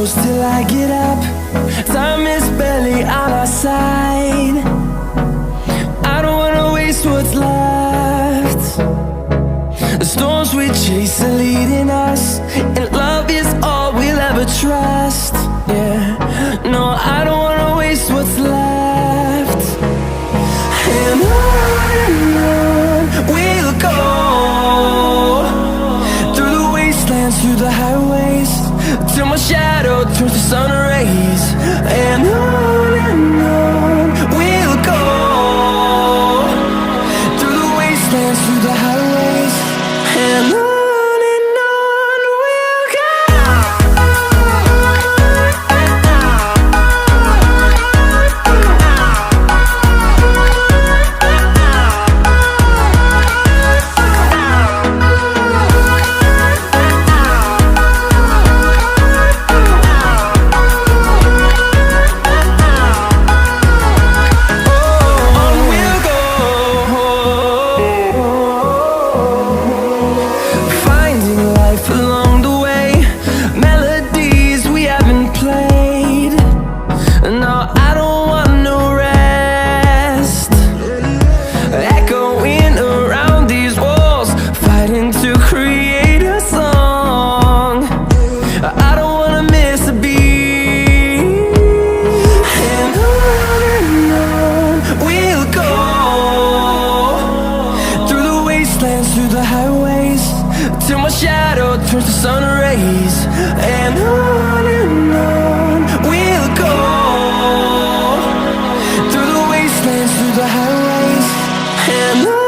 close till I get up. Time is barely on our side. I don't wanna waste what's left. The storms we chase are leading us, and love is all we'll ever trust. Yeah, no, I don't wanna waste what's left. And on we'll go, through the wastelands, through the highways, till my shadow turns to sun rays. And on we'll go, through the wastelands, through the highways, and on. Through the highways, till my shadow turns to sun rays. And on we'll go, through the wastelands, through the highways, and on.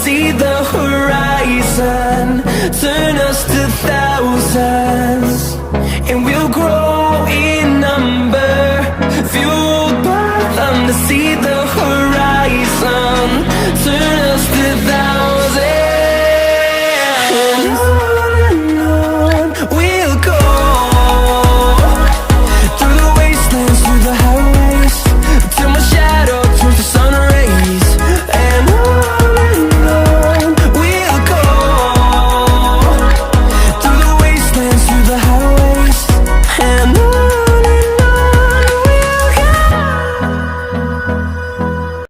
See the horizon, turn us to thousands.